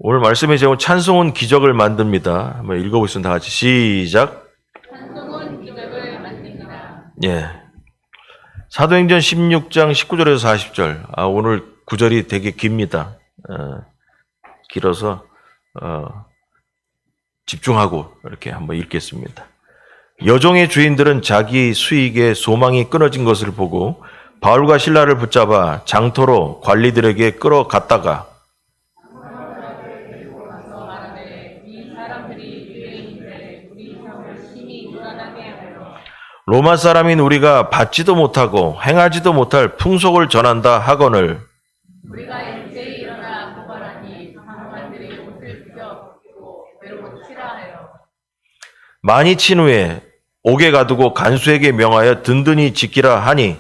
오늘 말씀의 제목 찬송은 기적을 만듭니다. 한번 읽어보겠습니다. 다 같이 시작. 찬송은 기적을 만듭니다. 예. 사도행전 16장 19절에서 40절. 오늘 구절이 되게 깁니다. 길어서 집중하고 이렇게 한번 읽겠습니다. 여종의 주인들은 자기 수익에 소망이 끊어진 것을 보고 바울과 실라를 붙잡아 장터로 관리들에게 끌어갔다가 로마 사람인 우리가 받지도 못하고 행하지도 못할 풍속을 전한다 하거늘 우리가 일제히 일어나 고발하니 장관들이 옷을 찢어 벗기고 외로워 치라 하여 많이 친 후에 옥에 가두고 간수에게 명하여 든든히 지키라 하니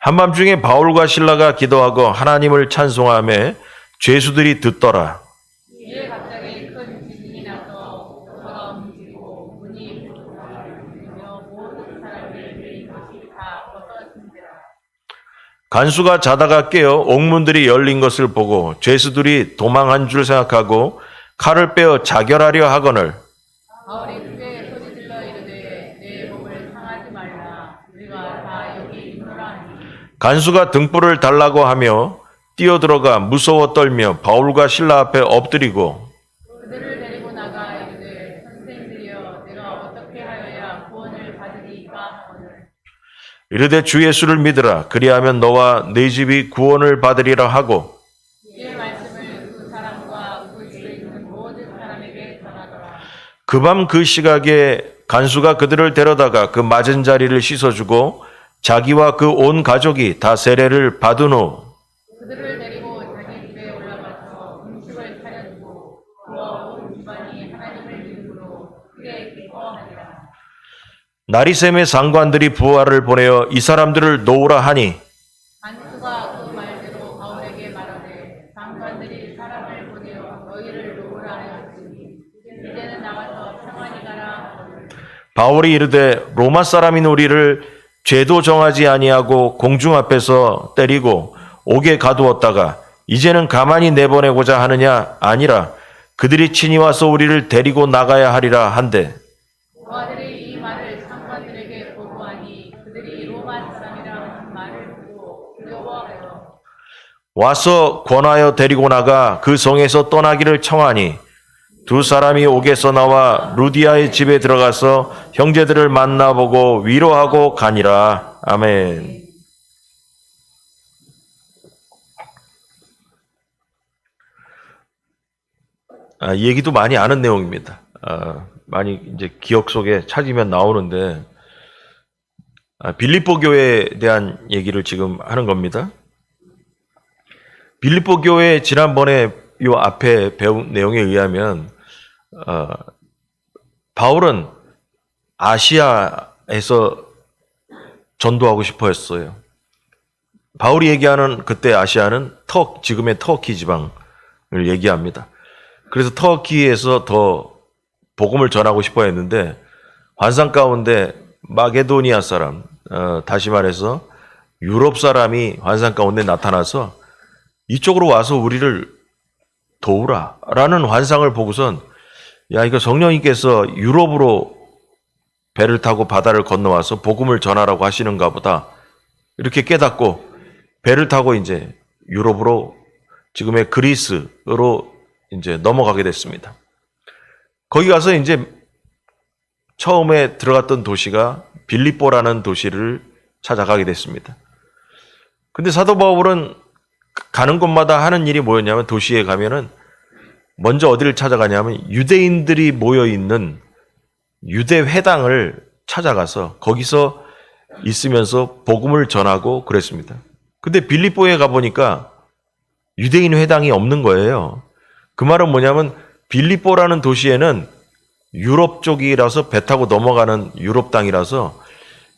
한밤중에 바울과 실라가 기도하고 하나님을 찬송하며 죄수들이 듣더라. 이에 갑자기 큰 지진이 나서 도서가 움직이고 문이 부서지며 모든 사람이 들린 것이 다 벗어진지라. 간수가 자다가 깨어 옥문들이 열린 것을 보고 죄수들이 도망한 줄 생각하고 칼을 빼어 자결하려 하거늘 바울이 크게 소리질러 이르되 내 몸을 상하지 말라. 우리가 다 여기 있노라 하니 간수가 등불을 달라고 하며 뛰어들어가 무서워 떨며 바울과 실라 앞에 엎드리고 그들을 데리고 나가 이르되 선생들이여 내가 어떻게 하여야 구원을 받으리까 하거늘 이르되 주 예수를 믿으라 그리하면 너와 네 집이 구원을 받으리라 하고 이의 말씀을 그 사람과 그 집에 있는 모든 사람에게 전하더라. 그 밤 그 시각에 간수가 그들을 데려다가 그 맞은 자리를 씻어주고 자기와 그 온 가족이 다 세례를 받은 후 그들을 데리고 자기 집에 올라가서 음식을 차려주고 그와 온 집안이 하나님을 믿음으로 크게 기뻐하니라. 나리샘의 상관들이 부하를 보내어 이 사람들을 놓으라 하니 간수가 그 말대로 바울에게 말하되 장관들이 사람을 보내어 너희를 놓으라 하였으니 이제는 나와서 평안히 가라 하거늘 바울이 이르되 로마 사람인 우리를 죄도 정하지 아니하고 공중 앞에서 때리고 옥에 가두었다가 이제는 가만히 내보내고자 하느냐 아니라 그들이 친히 와서 우리를 데리고 나가야 하리라 한데 부하들이 이 말을 장관들에게 보고하니 그들이 로마 사람이라 하는 말을 듣고 두려워하여 와서 권하여 데리고 나가 그 성에서 떠나기를 청하니 두 사람이 옥에서 나와 루디아의 집에 들어가서 형제들을 만나보고 위로하고 가니라. 아멘. 이 얘기도 많이 아는 내용입니다. 많이 이제 기억 속에 찾으면 나오는데 빌립보 교회에 대한 얘기를 지금 하는 겁니다. 빌립보 교회 지난번에 요 앞에 배운 내용에 의하면 바울은 아시아에서 전도하고 싶어 했어요. 바울이 얘기하는 그때 아시아는 지금의 터키 지방을 얘기합니다. 그래서 터키에서 더 복음을 전하고 싶어 했는데 환상 가운데 마게도니아 사람, 다시 말해서 유럽 사람이 환상 가운데 나타나서 이쪽으로 와서 우리를 도우라 라는 환상을 보고선 야 이거 성령님께서 유럽으로 배를 타고 바다를 건너와서 복음을 전하라고 하시는가 보다 이렇게 깨닫고 배를 타고 이제 유럽으로 지금의 그리스로 이제 넘어가게 됐습니다. 거기 가서 이제 처음에 들어갔던 도시가 빌립보라는 도시를 찾아가게 됐습니다. 근데 사도 바울은 가는 곳마다 하는 일이 뭐였냐면 도시에 가면은 먼저 어디를 찾아가냐면 유대인들이 모여있는 유대 회당을 찾아가서 거기서 있으면서 복음을 전하고 그랬습니다. 근데 빌립보에 가보니까 유대인 회당이 없는 거예요. 그 말은 뭐냐면 빌립보라는 도시에는 유럽 쪽이라서 배 타고 넘어가는 유럽 땅이라서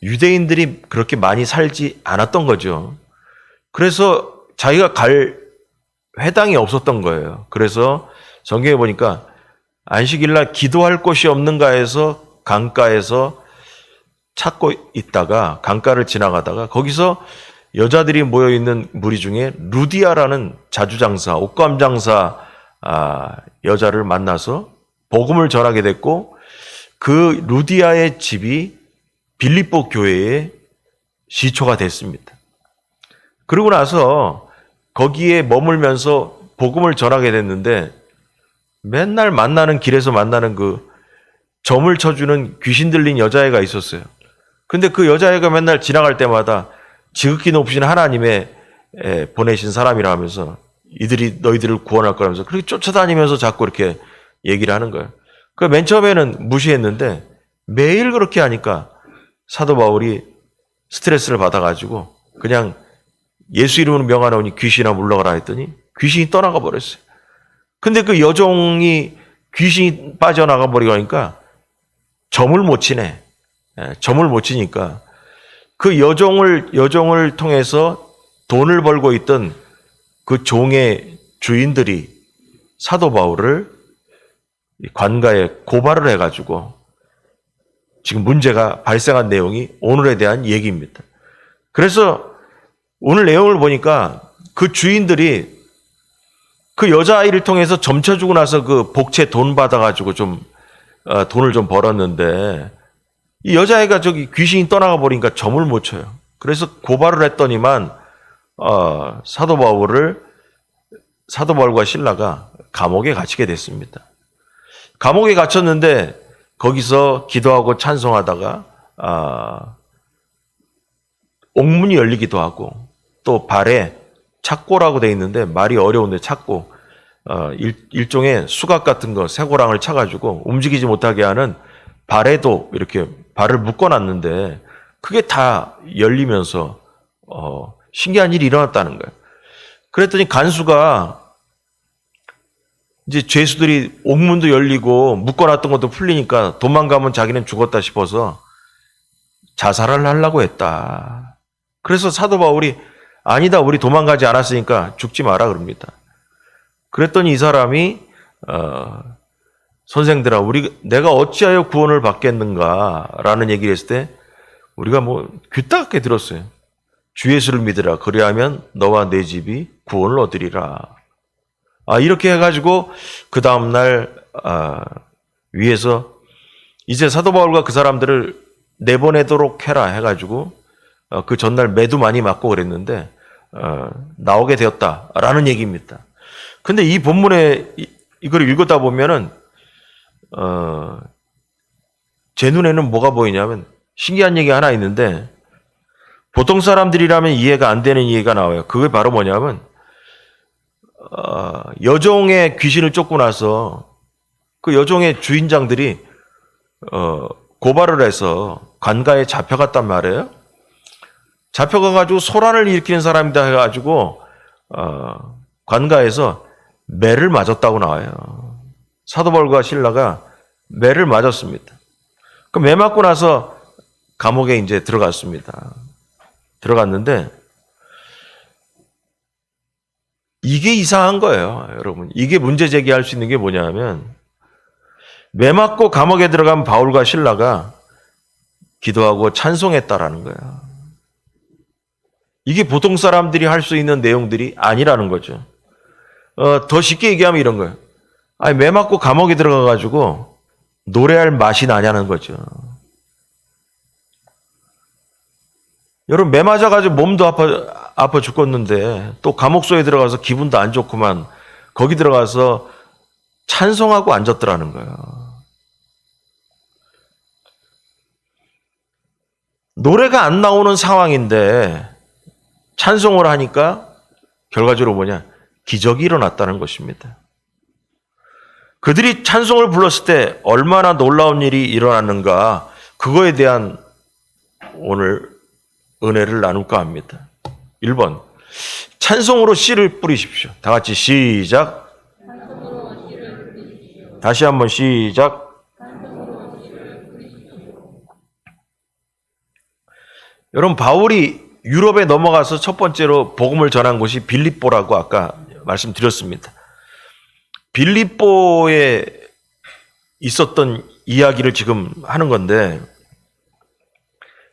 유대인들이 그렇게 많이 살지 않았던 거죠. 그래서 자기가 갈 회당이 없었던 거예요. 그래서 성경에 보니까 안식일날 기도할 곳이 없는가 해서 강가에서 찾고 있다가 강가를 지나가다가 거기서 여자들이 모여 있는 무리 중에 루디아라는 자주장사, 옷감장사 여자를 만나서 복음을 전하게 됐고 그 루디아의 집이 빌립보 교회의 시초가 됐습니다. 그러고 나서 거기에 머물면서 복음을 전하게 됐는데 맨날 만나는 길에서 만나는 그 점을 쳐주는 귀신 들린 여자애가 있었어요. 근데 그 여자애가 맨날 지나갈 때마다 지극히 높으신 하나님의 보내신 사람이라 하면서 이들이 너희들을 구원할 거라면서 그렇게 쫓아다니면서 자꾸 이렇게 얘기를 하는 거예요. 그 맨 처음에는 무시했는데 매일 그렇게 하니까 사도 바울이 스트레스를 받아가지고 그냥 예수 이름으로 명하노니 귀신아 물러가라 했더니 귀신이 떠나가 버렸어요. 근데 그 여종이 귀신이 빠져나가 버리고 하니까 점을 못 치네. 점을 못 치니까 그 여종을 통해서 돈을 벌고 있던 그 종의 주인들이 사도 바울을 관가에 고발을 해가지고 지금 문제가 발생한 내용이 오늘에 대한 얘기입니다. 그래서 오늘 내용을 보니까 그 주인들이 그 여자아이를 통해서 점쳐주고 나서 그 복채 돈 받아가지고 돈을 좀 벌었는데 이 여자아이가 저기 귀신이 떠나가 버리니까 점을 못 쳐요. 그래서 고발을 했더니만 사도 바울과 실라가 감옥에 갇히게 됐습니다. 감옥에 갇혔는데 거기서 기도하고 찬송하다가 옥문이 열리기도 하고 또 발에 착고라고 돼 있는데 말이 어려운데 착고 일종의 수갑 같은 거 쇠고랑을 차가지고 움직이지 못하게 하는 발에도 이렇게 발을 묶어놨는데 그게 다 열리면서 신기한 일이 일어났다는 거예요. 그랬더니 간수가 이제 죄수들이 옥문도 열리고 묶어놨던 것도 풀리니까 도망가면 자기는 죽었다 싶어서 자살을 하려고 했다. 그래서 사도 바울이 아니다, 우리 도망가지 않았으니까 죽지 마라 그럽니다. 그랬더니 이 사람이 선생들아, 내가 어찌하여 구원을 받겠는가라는 얘기를 했을 때 우리가 귀따갑게 들었어요. 주 예수를 믿으라. 그리하면 너와 내 집이 구원을 얻으리라. 이렇게 해가지고 그 다음날 위에서 이제 사도 바울과 그 사람들을 내보내도록 해라 해가지고 그 전날 매도 많이 맞고 그랬는데 나오게 되었다라는 얘기입니다. 근데 이 본문에 이걸 읽었다 보면은 제 눈에는 뭐가 보이냐면 신기한 얘기 하나 있는데 보통 사람들이라면 이해가 안 되는 얘기가 나와요. 그게 바로 뭐냐면 여종의 귀신을 쫓고 나서 그 여종의 주인장들이 고발을 해서 관가에 잡혀갔단 말이에요. 잡혀가가지고 소란을 일으키는 사람이다 해가지고 관가에서 매를 맞았다고 나와요. 사도 바울과 실라가 매를 맞았습니다. 그 매 맞고 나서 감옥에 이제 들어갔습니다. 들어갔는데 이게 이상한 거예요, 여러분. 이게 문제 제기할 수 있는 게 뭐냐면 매 맞고 감옥에 들어간 바울과 실라가 기도하고 찬송했다라는 거예요. 이게 보통 사람들이 할 수 있는 내용들이 아니라는 거죠. 더 쉽게 얘기하면 이런 거예요. 매 맞고 감옥에 들어가가지고 노래할 맛이 나냐는 거죠. 여러분, 매 맞아가지고 몸도 아파 죽겠는데 또 감옥소에 들어가서 기분도 안 좋구만 거기 들어가서 찬송하고 앉았더라는 거예요. 노래가 안 나오는 상황인데 찬송을 하니까 결과적으로 뭐냐? 기적이 일어났다는 것입니다. 그들이 찬송을 불렀을 때 얼마나 놀라운 일이 일어났는가 그거에 대한 오늘 은혜를 나눌까 합니다. 1번, 찬송으로 씨를 뿌리십시오. 다 같이 시작. 다시 한번 시작. 여러분, 바울이 유럽에 넘어가서 첫 번째로 복음을 전한 곳이 빌립보라고 아까 말씀드렸습니다. 빌립보에 있었던 이야기를 지금 하는 건데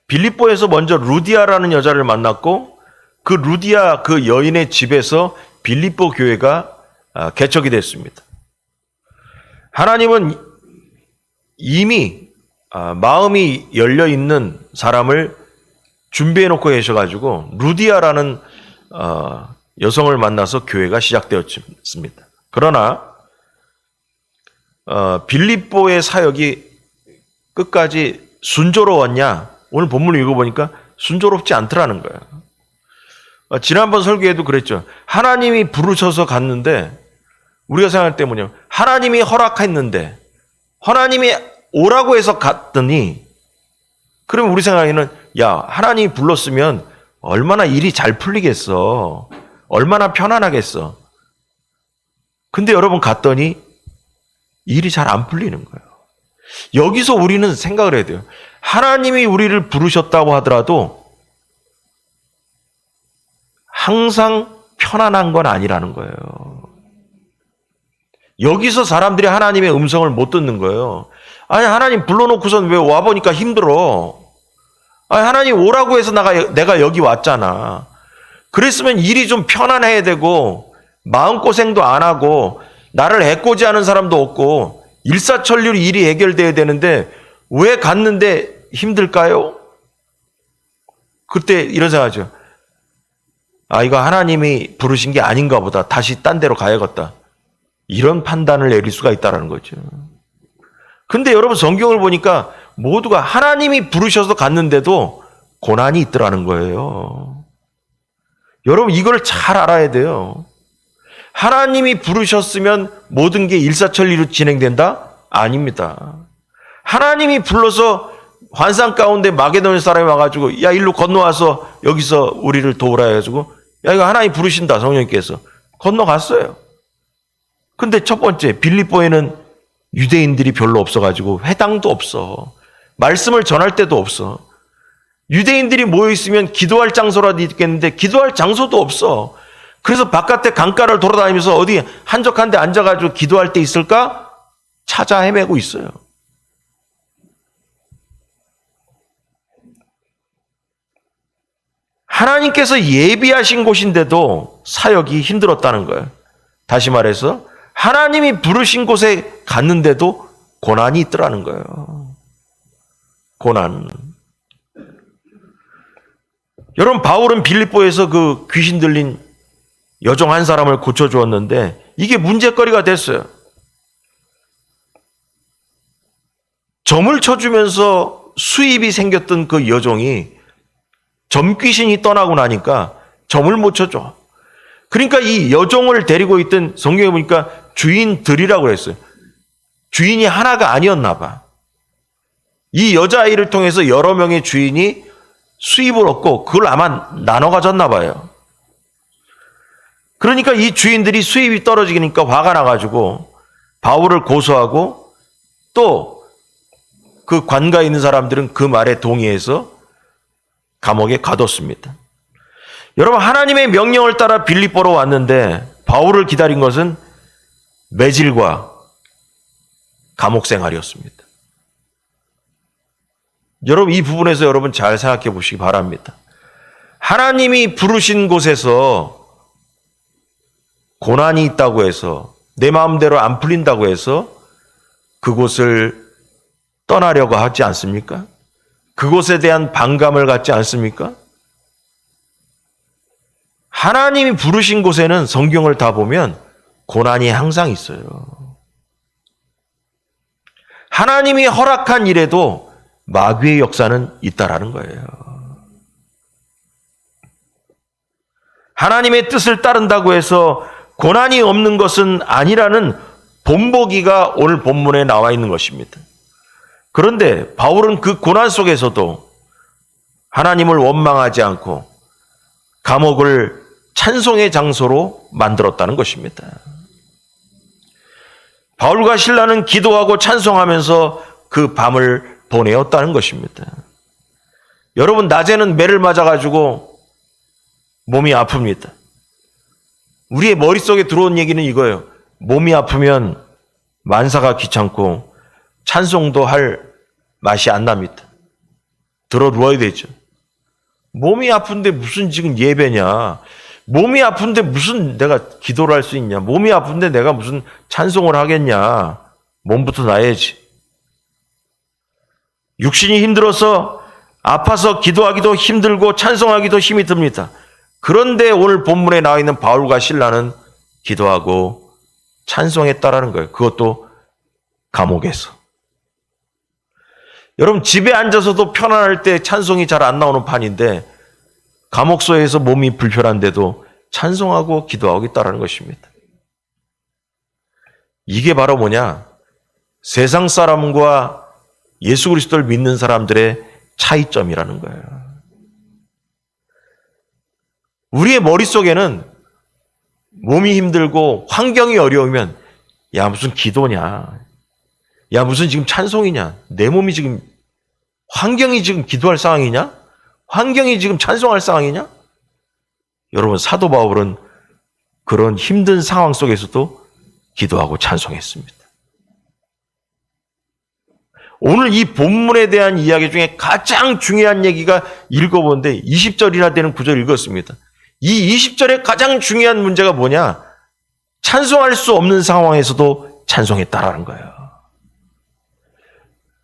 빌립보에서 먼저 루디아라는 여자를 만났고 그 루디아 그 여인의 집에서 빌립보 교회가 개척이 됐습니다. 하나님은 이미 마음이 열려 있는 사람을 준비해 놓고 계셔가지고 루디아라는 여성을 만나서 교회가 시작되었습니다. 그러나 빌립보의 사역이 끝까지 순조로웠냐? 오늘 본문을 읽어보니까 순조롭지 않더라는 거예요. 지난번 설교에도 그랬죠. 하나님이 부르셔서 갔는데 우리가 생각할 때 뭐냐면 하나님이 허락했는데 하나님이 오라고 해서 갔더니 그러면 우리 생각에는 야, 하나님이 불렀으면 얼마나 일이 잘 풀리겠어. 얼마나 편안하겠어. 근데 여러분 갔더니 일이 잘 안 풀리는 거예요. 여기서 우리는 생각을 해야 돼요. 하나님이 우리를 부르셨다고 하더라도 항상 편안한 건 아니라는 거예요. 여기서 사람들이 하나님의 음성을 못 듣는 거예요. 아니, 하나님 불러놓고선 왜 와보니까 힘들어. 아니, 하나님 오라고 해서 내가 여기 왔잖아. 그랬으면 일이 좀 편안해야 되고 마음고생도 안 하고 나를 해코지하는 사람도 없고 일사천리로 일이 해결돼야 되는데 왜 갔는데 힘들까요? 그때 이런 생각하죠. 아, 이거 하나님이 부르신 게 아닌가 보다. 다시 딴 데로 가야겠다. 이런 판단을 내릴 수가 있다는 거죠. 근데 여러분 성경을 보니까 모두가 하나님이 부르셔서 갔는데도 고난이 있더라는 거예요. 여러분 이걸 잘 알아야 돼요. 하나님이 부르셨으면 모든 게 일사천리로 진행된다? 아닙니다. 하나님이 불러서 환상 가운데 마게도냐 사람이 와가지고 야 일로 건너와서 여기서 우리를 도우라 해가지고 야 이거 하나님 부르신다 성령님께서 건너갔어요. 근데 첫 번째 빌립보에는 유대인들이 별로 없어가지고 회당도 없어. 말씀을 전할 데도 없어. 유대인들이 모여있으면 기도할 장소라도 있겠는데 기도할 장소도 없어. 그래서 바깥에 강가를 돌아다니면서 어디 한적한 데 앉아가지고 기도할 데 있을까? 찾아 헤매고 있어요. 하나님께서 예비하신 곳인데도 사역이 힘들었다는 거예요. 다시 말해서 하나님이 부르신 곳에 갔는데도 고난이 있더라는 거예요. 고난. 여러분 바울은 빌립보에서 그 귀신 들린 여종 한 사람을 고쳐주었는데 이게 문제거리가 됐어요. 점을 쳐주면서 수입이 생겼던 그 여종이 점귀신이 떠나고 나니까 점을 못 쳐줘. 그러니까 이 여종을 데리고 있던 성경에 보니까 주인들이라고 했어요. 주인이 하나가 아니었나 봐. 이 여자아이를 통해서 여러 명의 주인이 수입을 얻고 그걸 아마 나눠 가졌나 봐요. 그러니까 이 주인들이 수입이 떨어지니까 화가 나가지고 바울을 고소하고 또 그 관가에 있는 사람들은 그 말에 동의해서 감옥에 가뒀습니다. 여러분 하나님의 명령을 따라 빌립보로 왔는데 바울을 기다린 것은 매질과 감옥 생활이었습니다. 여러분 이 부분에서 여러분 잘 생각해 보시기 바랍니다. 하나님이 부르신 곳에서 고난이 있다고 해서 내 마음대로 안 풀린다고 해서 그곳을 떠나려고 하지 않습니까? 그곳에 대한 반감을 갖지 않습니까? 하나님이 부르신 곳에는 성경을 다 보면 고난이 항상 있어요. 하나님이 허락한 일에도 마귀의 역사는 있다라는 거예요. 하나님의 뜻을 따른다고 해서 고난이 없는 것은 아니라는 본보기가 오늘 본문에 나와 있는 것입니다. 그런데 바울은 그 고난 속에서도 하나님을 원망하지 않고 감옥을 찬송의 장소로 만들었다는 것입니다. 바울과 실라는 기도하고 찬송하면서 그 밤을 보내었다는 것입니다. 여러분 낮에는 매를 맞아가지고 몸이 아픕니다. 우리의 머릿속에 들어온 얘기는 이거예요. 몸이 아프면 만사가 귀찮고 찬송도 할 맛이 안 납니다. 들어 누워야 되죠. 몸이 아픈데 무슨 지금 예배냐? 몸이 아픈데 무슨 내가 기도를 할 수 있냐? 몸이 아픈데 내가 무슨 찬송을 하겠냐? 몸부터 나야지. 육신이 힘들어서 아파서 기도하기도 힘들고 찬송하기도 힘이 듭니다. 그런데 오늘 본문에 나와 있는 바울과 실라는 기도하고 찬송했다라는 거예요. 그것도 감옥에서. 여러분, 집에 앉아서도 편안할 때 찬송이 잘 안 나오는 판인데 감옥소에서 몸이 불편한데도 찬송하고 기도하고 있다는 것입니다. 이게 바로 뭐냐? 세상 사람과 예수 그리스도를 믿는 사람들의 차이점이라는 거예요. 우리의 머릿속에는 몸이 힘들고 환경이 어려우면 야 무슨 기도냐? 야 무슨 지금 찬송이냐? 내 몸이 지금 환경이 지금 기도할 상황이냐? 환경이 지금 찬송할 상황이냐? 여러분, 사도 바울은 그런 힘든 상황 속에서도 기도하고 찬송했습니다. 오늘 이 본문에 대한 이야기 중에 가장 중요한 얘기가 읽어보는데 20절이나 되는 구절 읽었습니다. 이 20절의 가장 중요한 문제가 뭐냐? 찬송할 수 없는 상황에서도 찬송했다라는 거예요.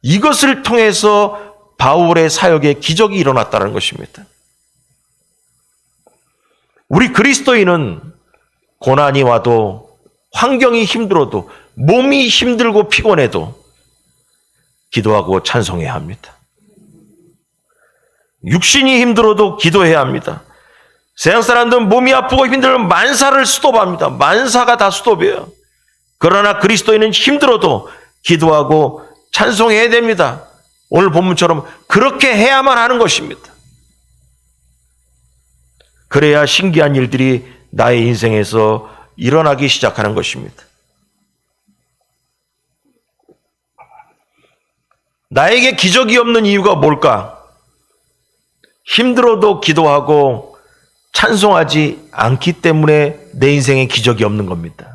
이것을 통해서 바울의 사역에 기적이 일어났다는 것입니다. 우리 그리스도인은 고난이 와도 환경이 힘들어도 몸이 힘들고 피곤해도 기도하고 찬송해야 합니다. 육신이 힘들어도 기도해야 합니다. 세상 사람들은 몸이 아프고 힘들면 만사를 수도합니다. 만사가 다 수도예요. 그러나 그리스도인은 힘들어도 기도하고 찬송해야 됩니다. 오늘 본문처럼 그렇게 해야만 하는 것입니다. 그래야 신기한 일들이 나의 인생에서 일어나기 시작하는 것입니다. 나에게 기적이 없는 이유가 뭘까? 힘들어도 기도하고 찬송하지 않기 때문에 내 인생에 기적이 없는 겁니다.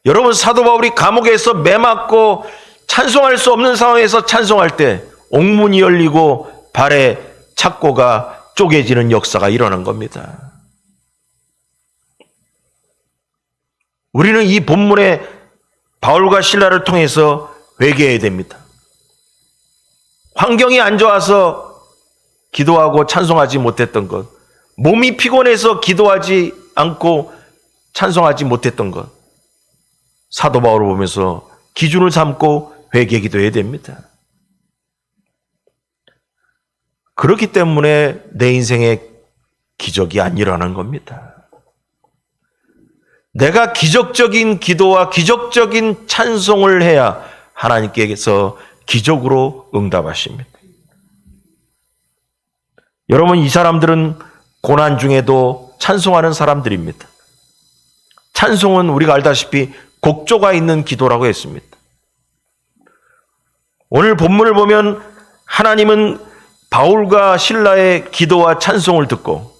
여러분, 사도 바울이 감옥에서 매맞고 찬송할 수 없는 상황에서 찬송할 때 옥문이 열리고 발에 착고가 쪼개지는 역사가 일어난 겁니다. 우리는 이 본문에 바울과 실라를 통해서 회개해야 됩니다. 환경이 안 좋아서 기도하고 찬송하지 못했던 것, 몸이 피곤해서 기도하지 않고 찬송하지 못했던 것, 사도 바울을 보면서 기준을 삼고 회개 기도해야 됩니다. 그렇기 때문에 내 인생에 기적이 안 일어나는 겁니다. 내가 기적적인 기도와 기적적인 찬송을 해야 하나님께서 기적으로 응답하십니다. 여러분, 이 사람들은 고난 중에도 찬송하는 사람들입니다. 찬송은 우리가 알다시피 곡조가 있는 기도라고 했습니다. 오늘 본문을 보면 하나님은 바울과 실라의 기도와 찬송을 듣고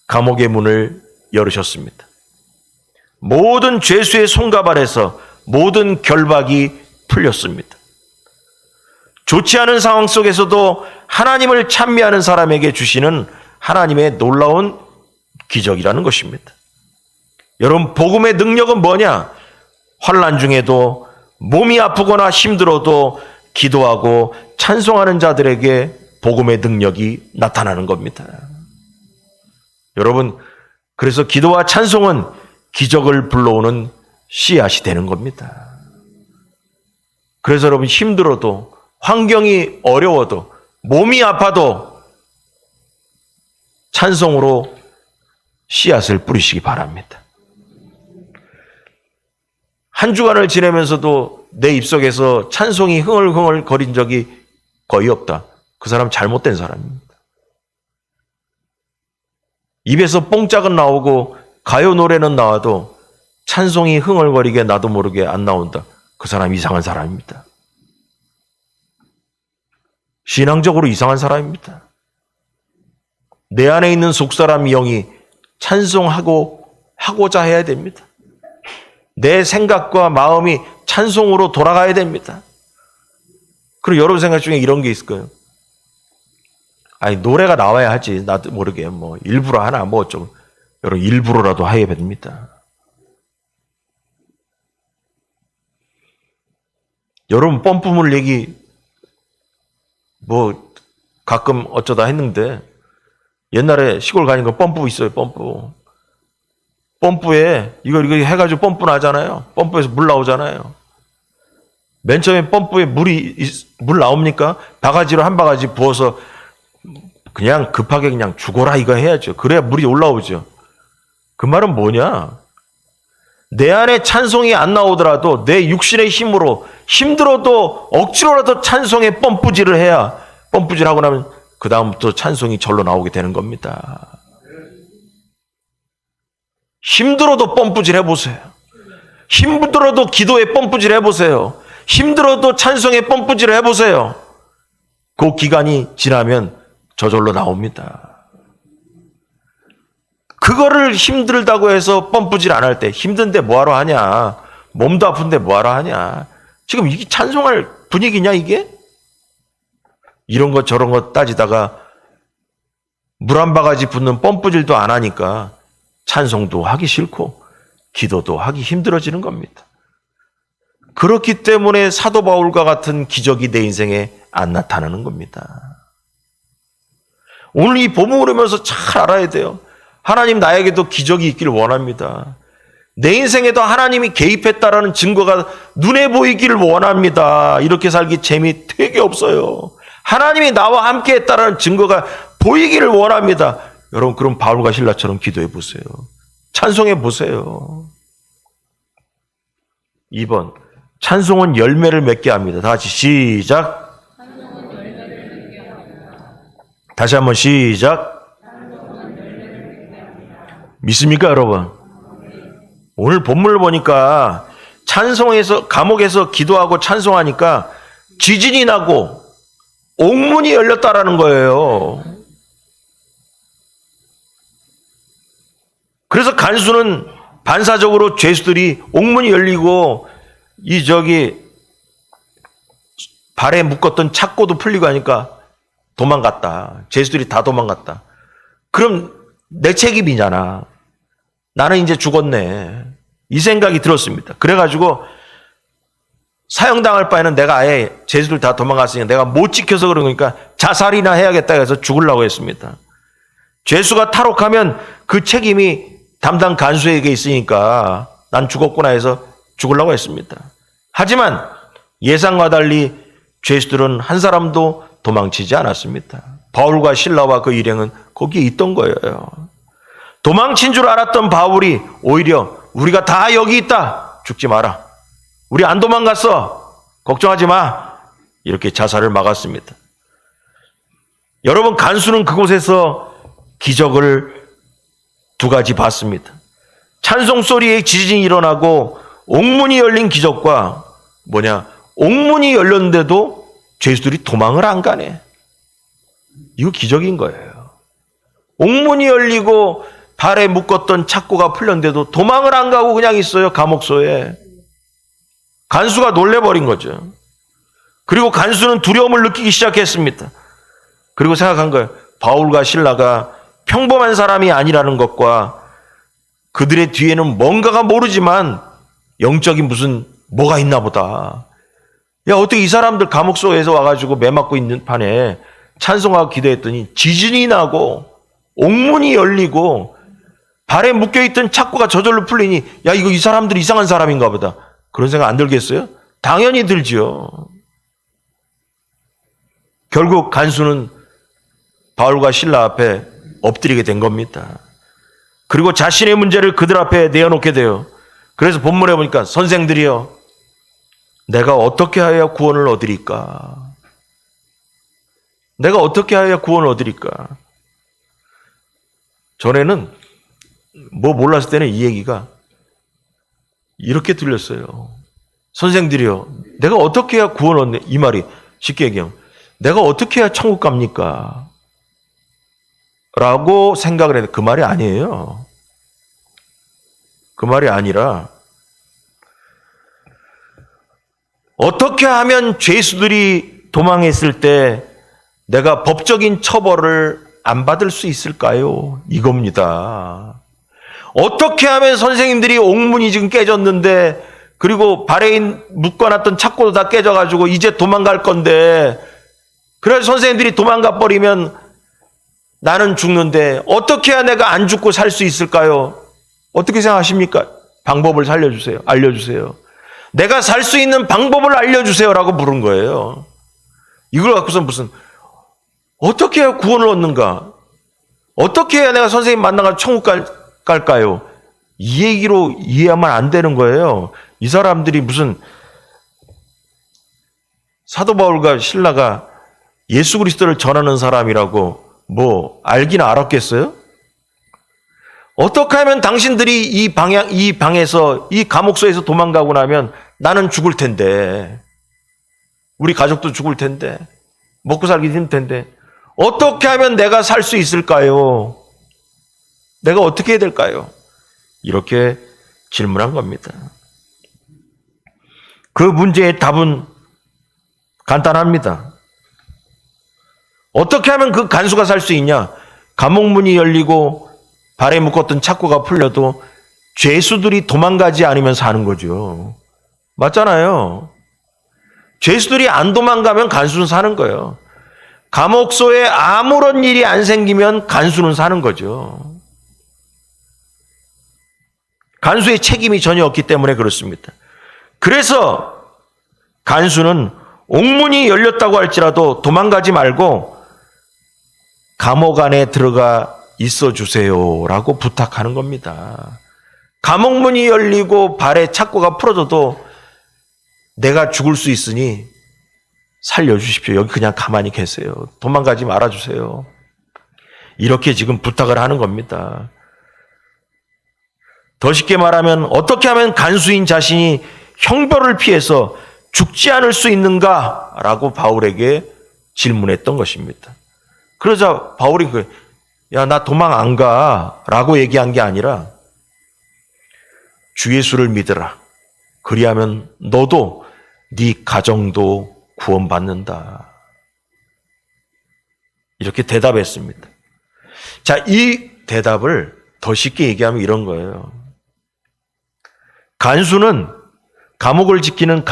감옥의 문을 열으셨습니다. 모든 죄수의 손갑 아래서 모든 결박이 풀렸습니다. 좋지 않은 상황 속에서도 하나님을 찬미하는 사람에게 주시는 하나님의 놀라운 기적이라는 것입니다. 여러분, 복음의 능력은 뭐냐? 환난 중에도 몸이 아프거나 힘들어도 기도하고 찬송하는 자들에게 복음의 능력이 나타나는 겁니다. 여러분, 그래서 기도와 찬송은 기적을 불러오는 씨앗이 되는 겁니다. 그래서 여러분, 힘들어도 환경이 어려워도 몸이 아파도 찬송으로 씨앗을 뿌리시기 바랍니다. 한 주간을 지내면서도 내 입속에서 찬송이 흥얼흥얼 거린 적이 거의 없다. 그 사람 잘못된 사람입니다. 입에서 뽕짝은 나오고 가요 노래는 나와도 찬송이 흥얼거리게 나도 모르게 안 나온다. 그 사람 이상한 사람입니다. 신앙적으로 이상한 사람입니다. 내 안에 있는 속사람 영이 찬송하고자 해야 됩니다. 내 생각과 마음이 찬송으로 돌아가야 됩니다. 그리고 여러분 생각 중에 이런 게 있을 거예요. 아니, 노래가 나와야 하지. 나도 모르게 뭐 일부러 하나 뭐 좀 여러분 일부러라도 해야 됩니다. 여러분 펌프물 얘기 뭐 가끔 어쩌다 했는데 옛날에 시골 가니까 펌프 있어요. 펌프에 이거 해가지고 펌프 나잖아요. 펌프에서 물 나오잖아요. 맨 처음에 펌프에 물 나옵니까? 바가지로 한 바가지 부어서 그냥 급하게 그냥 죽어라 이거 해야죠. 그래야 물이 올라오죠. 그 말은 뭐냐? 내 안에 찬송이 안 나오더라도 내 육신의 힘으로 힘들어도 억지로라도 찬송에 펌프질을 해야 펌프질하고 나면 그 다음부터 찬송이 절로 나오게 되는 겁니다. 힘들어도 펌프질 해보세요. 힘들어도 기도에 펌프질 해보세요. 힘들어도 찬송에 펌프질 해보세요. 그 기간이 지나면 저절로 나옵니다. 그거를 힘들다고 해서 펌프질 안 할 때 힘든데 뭐하러 하냐. 몸도 아픈데 뭐하러 하냐. 지금 이게 찬송할 분위기냐 이게? 이런 것 저런 것 따지다가 물 한 바가지 붓는 펌프질도 안 하니까 찬송도 하기 싫고 기도도 하기 힘들어지는 겁니다. 그렇기 때문에 사도 바울과 같은 기적이 내 인생에 안 나타나는 겁니다. 오늘 이 본문을 보면서 잘 알아야 돼요. 하나님 나에게도 기적이 있기를 원합니다. 내 인생에도 하나님이 개입했다라는 증거가 눈에 보이기를 원합니다. 이렇게 살기 재미 되게 없어요. 하나님이 나와 함께 했다라는 증거가 보이기를 원합니다. 여러분 그럼 바울과 실라처럼 기도해 보세요. 찬송해 보세요. 2번 찬송은 열매를 맺게 합니다. 다 같이 시작. 다시 한번 시작. 믿습니까 여러분? 오늘 본문을 보니까 찬송에서 감옥에서 기도하고 찬송하니까 지진이 나고 옥문이 열렸다라는 거예요. 그래서 간수는 반사적으로 죄수들이 옥문이 열리고 발에 묶었던 착고도 풀리고 하니까 도망갔다. 죄수들이 다 도망갔다. 그럼 내 책임이잖아. 나는 이제 죽었네. 이 생각이 들었습니다. 그래가지고 사형당할 바에는 내가 아예 죄수들 다 도망갔으니까 내가 못 지켜서 그런 거니까 자살이나 해야겠다 해서 죽으려고 했습니다. 죄수가 탈옥하면 그 책임이 담당 간수에게 있으니까 난 죽었구나 해서 죽으려고 했습니다. 하지만 예상과 달리 죄수들은 한 사람도 도망치지 않았습니다. 바울과 실라와 그 일행은 거기에 있던 거예요. 도망친 줄 알았던 바울이 오히려 우리가 다 여기 있다. 죽지 마라. 우리 안 도망갔어. 걱정하지 마. 이렇게 자살을 막았습니다. 여러분 간수는 그곳에서 기적을 두 가지 봤습니다. 찬송 소리에 지진이 일어나고 옥문이 열린 기적과 옥문이 열렸는데도 죄수들이 도망을 안 가네. 이거 기적인 거예요. 옥문이 열리고 발에 묶었던 착고가 풀렸는데도 도망을 안 가고 그냥 있어요. 감옥소에. 간수가 놀래버린 거죠. 그리고 간수는 두려움을 느끼기 시작했습니다. 그리고 생각한 거예요. 바울과 실라가 평범한 사람이 아니라는 것과 그들의 뒤에는 뭔가가 모르지만 영적인 무슨 뭐가 있나 보다. 야, 어떻게 이 사람들 감옥소에서 와가지고 매 맞고 있는 판에 찬송하고 기도했더니 지진이 나고 옥문이 열리고 발에 묶여있던 착고가 저절로 풀리니 야, 이거 이 사람들 이상한 사람인가 보다. 그런 생각 안 들겠어요? 당연히 들지요. 결국 간수는 바울과 실라 앞에 엎드리게 된 겁니다. 그리고 자신의 문제를 그들 앞에 내어놓게 돼요. 그래서 본문에 보니까 선생들이여 내가 어떻게 하여야 구원을 얻으리까? 내가 어떻게 하여야 구원을 얻으리까? 전에는 뭐 몰랐을 때는 이 얘기가 이렇게 들렸어요. 선생들이여 내가 어떻게 해야 구원을 얻네? 이 말이 쉽게 얘기하면 내가 어떻게 해야 천국 갑니까? 라고 생각을 했는데 그 말이 아니에요. 그 말이 아니라 어떻게 하면 죄수들이 도망했을 때 내가 법적인 처벌을 안 받을 수 있을까요? 이겁니다. 어떻게 하면 선생님들이 옥문이 지금 깨졌는데, 그리고 발에 묶어놨던 착고도 다 깨져가지고 이제 도망갈 건데, 그래서 선생님들이 도망가 버리면 나는 죽는데 어떻게 해야 내가 안 죽고 살 수 있을까요? 어떻게 생각하십니까? 방법을 알려주세요. 내가 살 수 있는 방법을 알려주세요라고 부른 거예요. 이걸 갖고서 어떻게 해야 구원을 얻는가? 어떻게 해야 내가 선생님 만나가 천국 갈까요? 이 얘기로 이해하면 안 되는 거예요. 이 사람들이 사도 바울과 실라가 예수 그리스도를 전하는 사람이라고 알긴 알았겠어요? 어떻게 하면 당신들이 이 방에서, 이 감옥소에서 도망가고 나면 나는 죽을 텐데, 우리 가족도 죽을 텐데, 먹고 살기 힘들 텐데, 어떻게 하면 내가 살 수 있을까요? 내가 어떻게 해야 될까요? 이렇게 질문한 겁니다. 그 문제의 답은 간단합니다. 어떻게 하면 그 간수가 살 수 있냐? 감옥문이 열리고 발에 묶었던 착고가 풀려도 죄수들이 도망가지 않으면 사는 거죠. 맞잖아요. 죄수들이 안 도망가면 간수는 사는 거예요. 감옥소에 아무런 일이 안 생기면 간수는 사는 거죠. 간수의 책임이 전혀 없기 때문에 그렇습니다. 그래서 간수는 옥문이 열렸다고 할지라도 도망가지 말고 감옥 안에 들어가 있어 주세요라고 부탁하는 겁니다. 감옥문이 열리고 발에 착고가 풀어져도 내가 죽을 수 있으니 살려주십시오. 여기 그냥 가만히 계세요. 도망가지 말아주세요. 이렇게 지금 부탁을 하는 겁니다. 더 쉽게 말하면 어떻게 하면 간수인 자신이 형벌을 피해서 죽지 않을 수 있는가라고 바울에게 질문했던 것입니다. 그러자 바울이 야, 나 도망 안 가 라고 얘기한 게 아니라 주 예수를 믿으라. 그리하면 너도 네 가정도 구원받는다. 이렇게 대답했습니다. 자, 이 대답을 더 쉽게 얘기하면 이런 거예요. 감옥을 지키는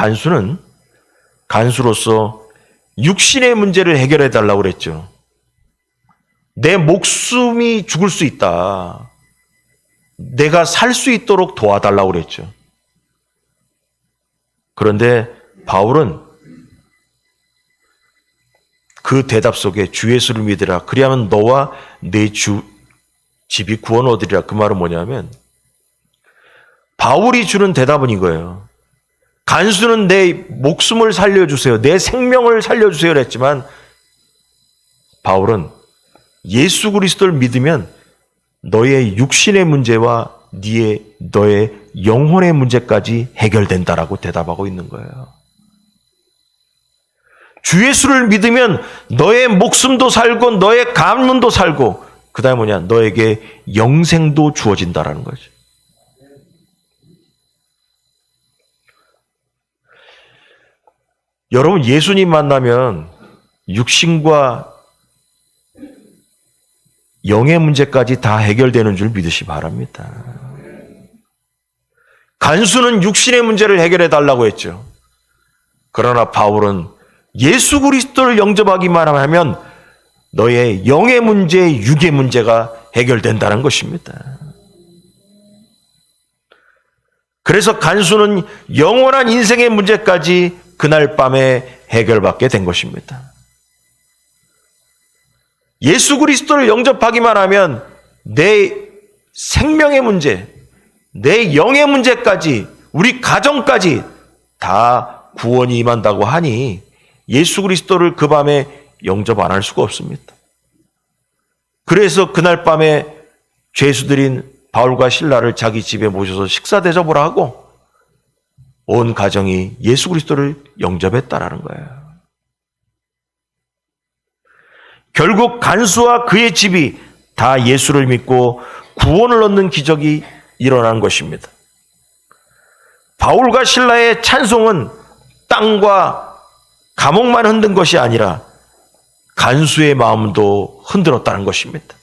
간수로서 육신의 문제를 해결해 달라고 그랬죠. 내 목숨이 죽을 수 있다. 내가 살 수 있도록 도와달라고 그랬죠. 그런데 바울은 그 대답 속에 주 예수를 믿으라. 그리하면 너와 내 집이 구원 얻으리라. 그 말은 뭐냐면 바울이 주는 대답은 이거예요. 간수는 내 목숨을 살려주세요. 내 생명을 살려주세요. 그랬지만 바울은 예수 그리스도를 믿으면 너의 육신의 문제와 너의 영혼의 문제까지 해결된다라고 대답하고 있는 거예요. 주 예수를 믿으면 너의 목숨도 살고 너의 가문도 살고 그 다음에 뭐냐? 너에게 영생도 주어진다라는 거죠. 여러분 예수님 만나면 육신과 영의 문제까지 다 해결되는 줄 믿으시 바랍니다. 간수는 육신의 문제를 해결해 달라고 했죠. 그러나 바울은 예수 그리스도를 영접하기만 하면 너의 영의 문제, 육의 문제가 해결된다는 것입니다. 그래서 간수는 영원한 인생의 문제까지 그날 밤에 해결받게 된 것입니다. 예수 그리스도를 영접하기만 하면 내 생명의 문제, 내 영의 문제까지, 우리 가정까지 다 구원이 임한다고 하니 예수 그리스도를 그 밤에 영접 안 할 수가 없습니다. 그래서 그날 밤에 죄수들인 바울과 실라를 자기 집에 모셔서 식사 대접을 하고 온 가정이 예수 그리스도를 영접했다라는 거예요. 결국 간수와 그의 집이 다 예수를 믿고 구원을 얻는 기적이 일어난 것입니다. 바울과 실라의 찬송은 땅과 감옥만 흔든 것이 아니라 간수의 마음도 흔들었다는 것입니다.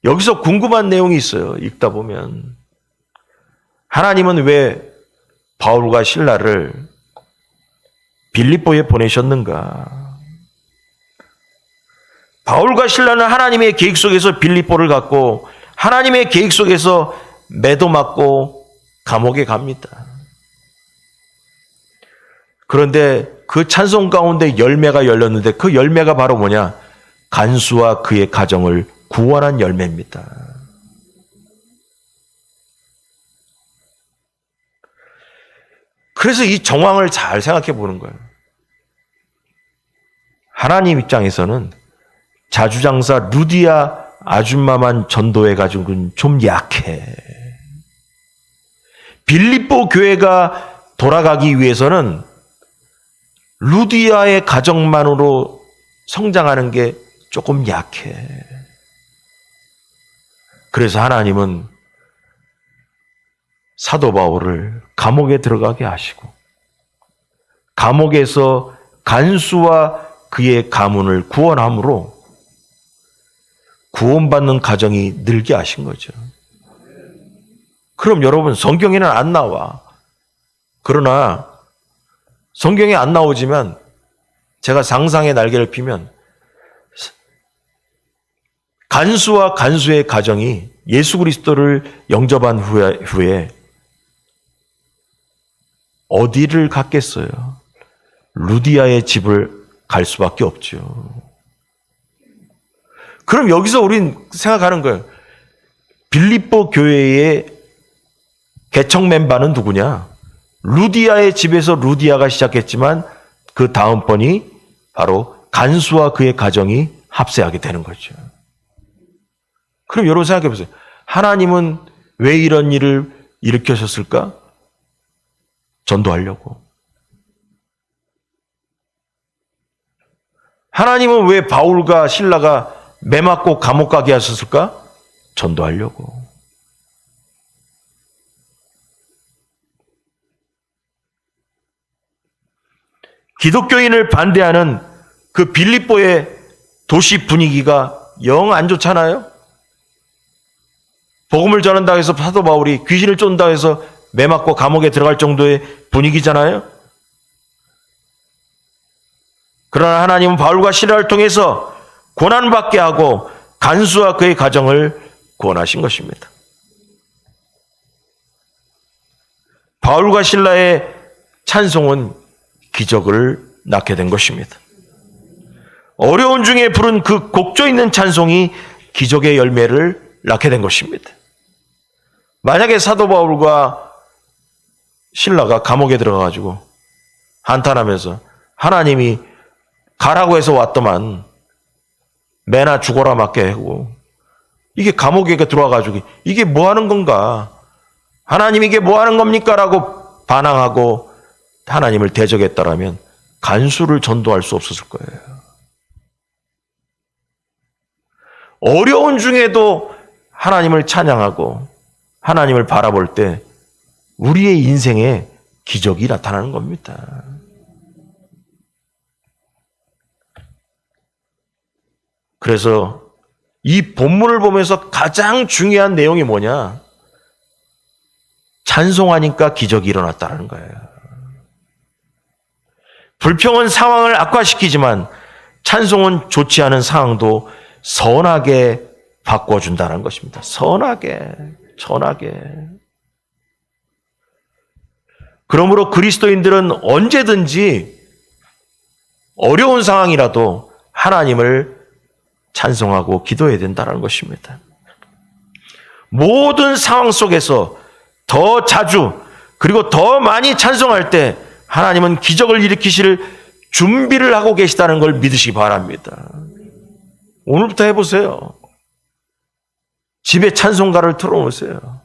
여기서 궁금한 내용이 있어요. 읽다 보면. 하나님은 왜 바울과 실라를 빌립보에 보내셨는가? 바울과 실라는 하나님의 계획 속에서 빌립보를 갔고 하나님의 계획 속에서 매도 맞고 감옥에 갑니다. 그런데 그 찬송 가운데 열매가 열렸는데 그 열매가 바로 뭐냐? 간수와 그의 가정을 구원한 열매입니다. 그래서 이 정황을 잘 생각해 보는 거예요. 하나님 입장에서는 자주장사 루디아 아줌마만 전도해가지고는 좀 약해. 빌립보 교회가 돌아가기 위해서는 루디아의 가정만으로 성장하는 게 조금 약해. 그래서 하나님은 사도 바울을 감옥에 들어가게 하시고 감옥에서 간수와 그의 가문을 구원함으로 구원받는 가정이 늘게 하신 거죠. 그럼 여러분 성경에는 안 나와. 그러나 성경에 안 나오지만 제가 상상의 날개를 피면 간수와 간수의 가정이 예수 그리스도를 영접한 후에 어디를 갔겠어요? 루디아의 집을 갈 수밖에 없죠. 그럼 여기서 우린 생각하는 거예요. 빌립보 교회의 개척 멤버는 누구냐? 루디아의 집에서 루디아가 시작했지만 그 다음번이 바로 간수와 그의 가정이 합세하게 되는 거죠. 그럼 여러분 생각해 보세요. 하나님은 왜 이런 일을 일으키셨을까? 전도하려고. 하나님은 왜 바울과 실라가 매 맞고 감옥 가게 하셨을까? 전도하려고. 기독교인을 반대하는 그 빌립보의 도시 분위기가 영 안 좋잖아요? 복음을 전한다고 해서 사도 바울이 귀신을 쫓는다고 해서 매 맞고 감옥에 들어갈 정도의 분위기잖아요? 그러나 하나님은 바울과 실라를 통해서 고난받게 하고 간수와 그의 가정을 구원하신 것입니다. 바울과 실라의 찬송은 기적을 낳게 된 것입니다. 어려운 중에 부른 그 곡조 있는 찬송이 기적의 열매를 낳게 된 것입니다. 만약에 사도 바울과 실라가 감옥에 들어가가지고 한탄하면서 하나님이 가라고 해서 왔더만 매나 죽어라 맞게 하고 이게 감옥에 들어와가지고 이게 뭐 하는 건가? 하나님 이게 뭐 하는 겁니까? 라고 반항하고 하나님을 대적했다라면 간수를 전도할 수 없었을 거예요. 어려운 중에도 하나님을 찬양하고 하나님을 바라볼 때 우리의 인생에 기적이 나타나는 겁니다. 그래서 이 본문을 보면서 가장 중요한 내용이 뭐냐? 찬송하니까 기적이 일어났다는 거예요. 불평은 상황을 악화시키지만 찬송은 좋지 않은 상황도 선하게 바꿔준다는 것입니다. 선하게. 그러므로 그리스도인들은 언제든지 어려운 상황이라도 하나님을 찬송하고 기도해야 된다는 것입니다. 모든 상황 속에서 더 자주 그리고 더 많이 찬송할 때 하나님은 기적을 일으키실 준비를 하고 계시다는 걸 믿으시기 바랍니다. 오늘부터 해보세요. 집에 찬송가를 틀어놓으세요.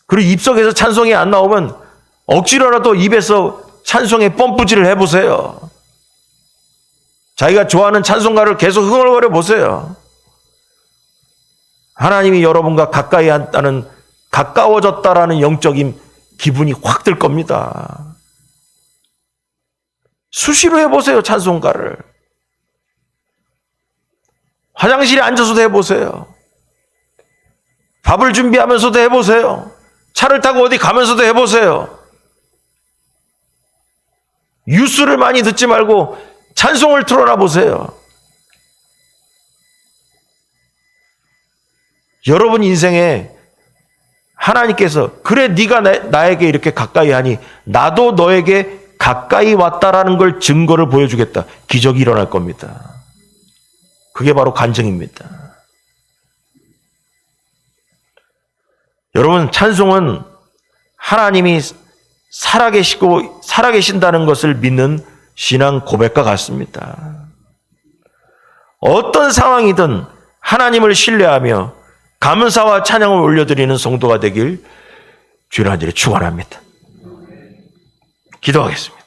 그리고 입속에서 찬송이 안 나오면 억지로라도 입에서 찬송의 펌프질을 해보세요. 자기가 좋아하는 찬송가를 계속 흥얼거려 보세요. 하나님이 여러분과 가까이 한다는 가까워졌다라는 영적인 기분이 확 들 겁니다. 수시로 해보세요, 찬송가를. 화장실에 앉아서도 해보세요. 밥을 준비하면서도 해보세요. 차를 타고 어디 가면서도 해보세요. 뉴스를 많이 듣지 말고 찬송을 틀어놔 보세요. 여러분 인생에 하나님께서 그래 네가 나에게 이렇게 가까이 하니 나도 너에게 가까이 왔다라는 걸 증거를 보여주겠다. 기적이 일어날 겁니다. 그게 바로 간증입니다. 여러분, 찬송은 하나님이 살아계신다는 것을 믿는 신앙 고백과 같습니다. 어떤 상황이든 하나님을 신뢰하며 감사와 찬양을 올려드리는 성도가 되길 주의 이름으로 축원합니다. 기도하겠습니다.